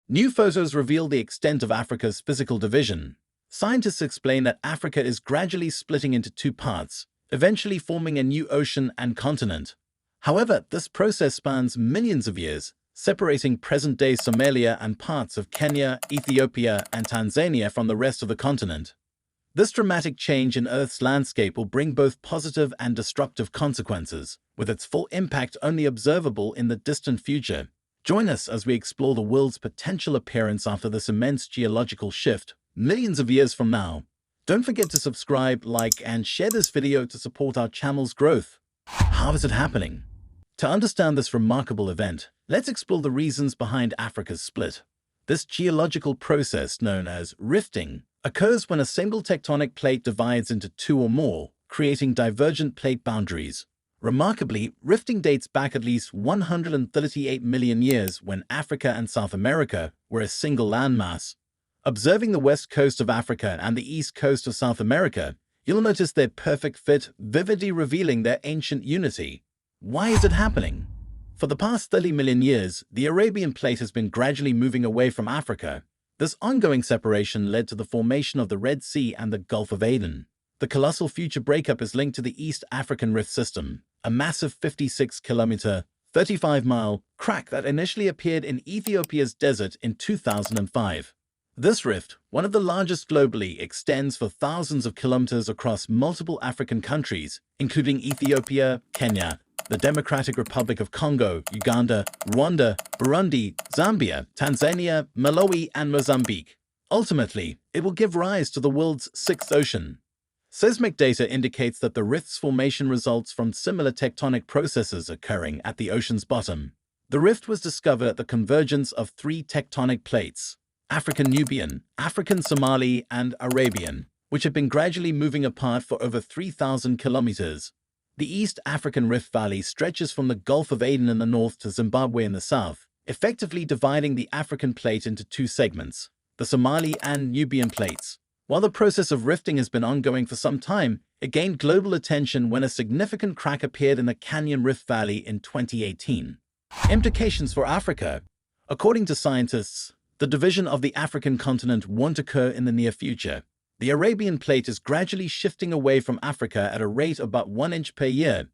New photos reveal the extent of Africa's physical division. Scientists explain that Africa is gradually splitting into two parts, eventually forming a new ocean and continent. However, this process spans millions of years, separating present-day Somalia and parts of Kenya, Ethiopia, and Tanzania from the rest of the continent. This dramatic change in Earth's landscape will bring both positive and destructive consequences, with its full impact only observable in the distant future. Join us as we explore the world's potential appearance after this immense geological shift, millions of years from now. Don't forget to subscribe, like, and share this video to support our channel's growth. How is it happening? To understand this remarkable event, let's explore the reasons behind Africa's split. This geological process, known as rifting, occurs when a single tectonic plate divides into two or more, creating divergent plate boundaries. Remarkably, rifting dates back at least 138 million years when Africa and South America were a single landmass. Observing the west coast of Africa and the east coast of South America, you'll notice their perfect fit, vividly revealing their ancient unity. Why is it happening? For the past 30 million years, the Arabian Plate has been gradually moving away from Africa. This ongoing separation led to the formation of the Red Sea and the Gulf of Aden. The colossal future breakup is linked to the East African Rift System, a massive 56-kilometer, 35-mile crack that initially appeared in Ethiopia's desert in 2005. This rift, one of the largest globally, extends for thousands of kilometers across multiple African countries, including Ethiopia, Kenya, the Democratic Republic of Congo, Uganda, Rwanda, Burundi, Zambia, Tanzania, Malawi, and Mozambique. Ultimately, it will give rise to the world's sixth ocean. Seismic data indicates that the rift's formation results from similar tectonic processes occurring at the ocean's bottom. The rift was discovered at the convergence of three tectonic plates: African Nubian, African Somali, and Arabian, which have been gradually moving apart for over 3,000 kilometers. The East African Rift Valley stretches from the Gulf of Aden in the north to Zimbabwe in the south, effectively dividing the African plate into two segments, the Somali and Nubian plates. While the process of rifting has been ongoing for some time, it gained global attention when a significant crack appeared in the Canyon Rift Valley in 2018. Implications for Africa. According to scientists, the division of the African continent won't occur in the near future. The Arabian Plate is gradually shifting away from Africa at a rate of about 1 inch per year.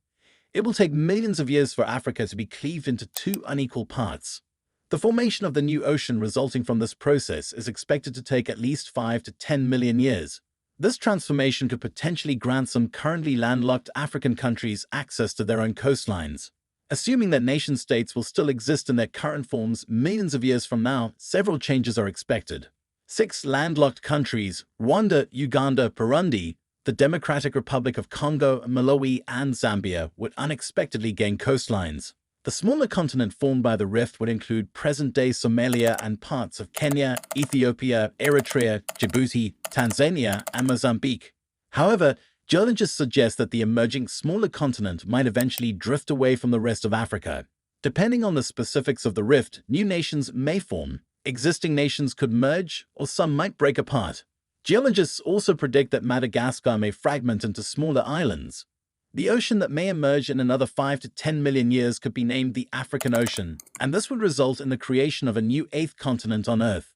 It will take millions of years for Africa to be cleaved into two unequal parts. The formation of the new ocean resulting from this process is expected to take at least 5 to 10 million years. This transformation could potentially grant some currently landlocked African countries access to their own coastlines. Assuming that nation-states will still exist in their current forms millions of years from now, several changes are expected. 6 landlocked countries, Rwanda, Uganda, Burundi, the Democratic Republic of Congo, Malawi, and Zambia, would unexpectedly gain coastlines. The smaller continent formed by the rift would include present-day Somalia and parts of Kenya, Ethiopia, Eritrea, Djibouti, Tanzania, and Mozambique. However, geologists suggest that the emerging smaller continent might eventually drift away from the rest of Africa. Depending on the specifics of the rift, new nations may form. Existing nations could merge, or some might break apart. Geologists also predict that Madagascar may fragment into smaller islands. The ocean that may emerge in another 5 to 10 million years could be named the African Ocean, and this would result in the creation of a new 8th continent on Earth.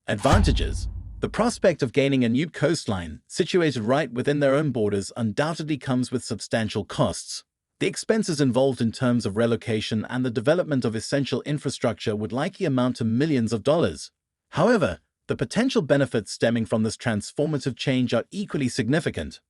Advantages. The prospect of gaining a new coastline, situated right within their own borders, undoubtedly comes with substantial costs. The expenses involved in terms of relocation and the development of essential infrastructure would likely amount to millions of dollars. However, the potential benefits stemming from this transformative change are equally significant.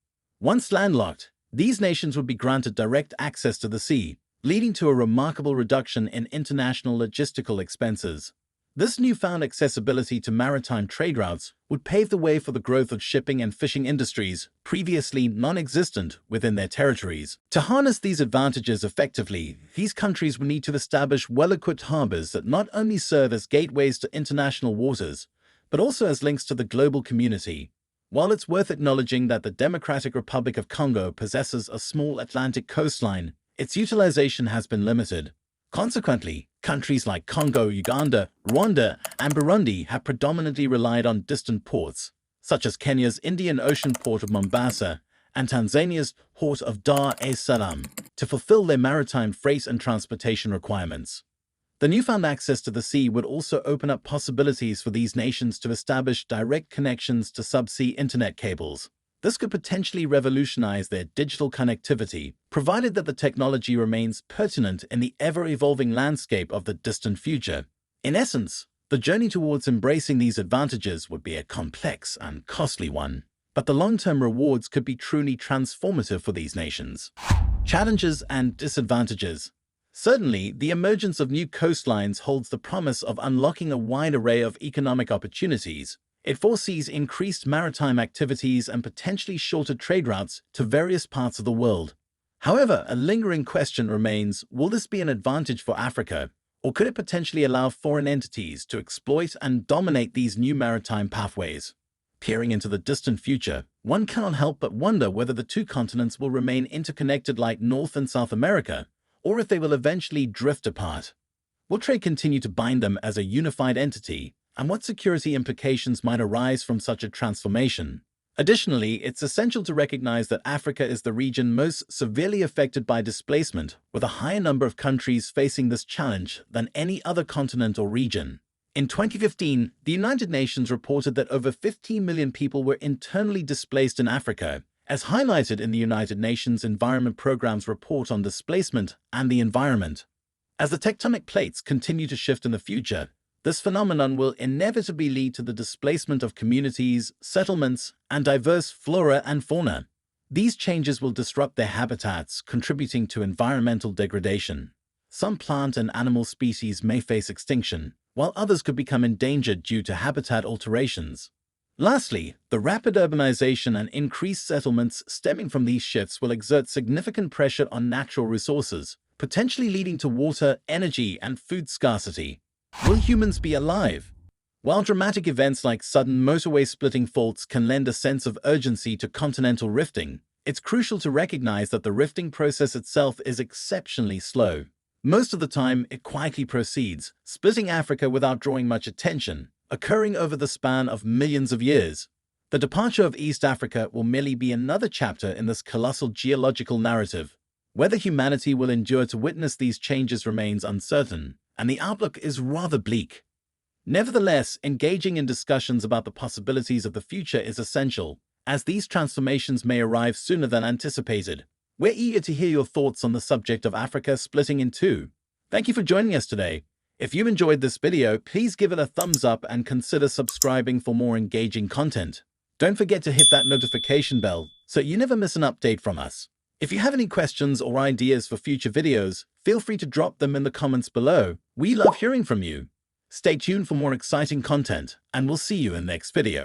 Once landlocked, these nations would be granted direct access to the sea, leading to a remarkable reduction in international logistical expenses. This newfound accessibility to maritime trade routes would pave the way for the growth of shipping and fishing industries previously non-existent within their territories. To harness these advantages effectively, these countries would need to establish well-equipped harbors that not only serve as gateways to international waters, but also as links to the global community. While it's worth acknowledging that the Democratic Republic of Congo possesses a small Atlantic coastline, its utilization has been limited. Consequently, countries like Congo, Uganda, Rwanda, and Burundi have predominantly relied on distant ports, such as Kenya's Indian Ocean port of Mombasa and Tanzania's port of Dar es Salaam, to fulfill their maritime freight and transportation requirements. The newfound access to the sea would also open up possibilities for these nations to establish direct connections to subsea internet cables. This could potentially revolutionize their digital connectivity, provided that the technology remains pertinent in the ever-evolving landscape of the distant future. In essence, the journey towards embracing these advantages would be a complex and costly one, but the long-term rewards could be truly transformative for these nations. Challenges and disadvantages. Certainly, the emergence of new coastlines holds the promise of unlocking a wide array of economic opportunities. It foresees increased maritime activities and potentially shorter trade routes to various parts of the world. However, a lingering question remains, will this be an advantage for Africa, or could it potentially allow foreign entities to exploit and dominate these new maritime pathways? Peering into the distant future, one cannot help but wonder whether the two continents will remain interconnected like North and South America, or if they will eventually drift apart. Will trade continue to bind them as a unified entity, and what security implications might arise from such a transformation? Additionally, it's essential to recognize that Africa is the region most severely affected by displacement, with a higher number of countries facing this challenge than any other continent or region. In 2015, the United Nations reported that over 15 million people were internally displaced in Africa, as highlighted in the United Nations Environment Programme's report on displacement and the environment. As the tectonic plates continue to shift in the future, this phenomenon will inevitably lead to the displacement of communities, settlements, and diverse flora and fauna. These changes will disrupt their habitats, contributing to environmental degradation. Some plant and animal species may face extinction, while others could become endangered due to habitat alterations. Lastly, the rapid urbanization and increased settlements stemming from these shifts will exert significant pressure on natural resources, potentially leading to water, energy, and food scarcity. Will humans be alive? While dramatic events like sudden motorway-splitting faults can lend a sense of urgency to continental rifting, it's crucial to recognize that the rifting process itself is exceptionally slow. Most of the time, it quietly proceeds, splitting Africa without drawing much attention, occurring over the span of millions of years. The departure of East Africa will merely be another chapter in this colossal geological narrative. Whether humanity will endure to witness these changes remains uncertain, and the outlook is rather bleak. Nevertheless, engaging in discussions about the possibilities of the future is essential, as these transformations may arrive sooner than anticipated. We're eager to hear your thoughts on the subject of Africa splitting in two. Thank you for joining us today. If you enjoyed this video, please give it a thumbs up and consider subscribing for more engaging content. Don't forget to hit that notification bell so you never miss an update from us. If you have any questions or ideas for future videos, feel free to drop them in the comments below. We love hearing from you. Stay tuned for more exciting content, and we'll see you in the next video.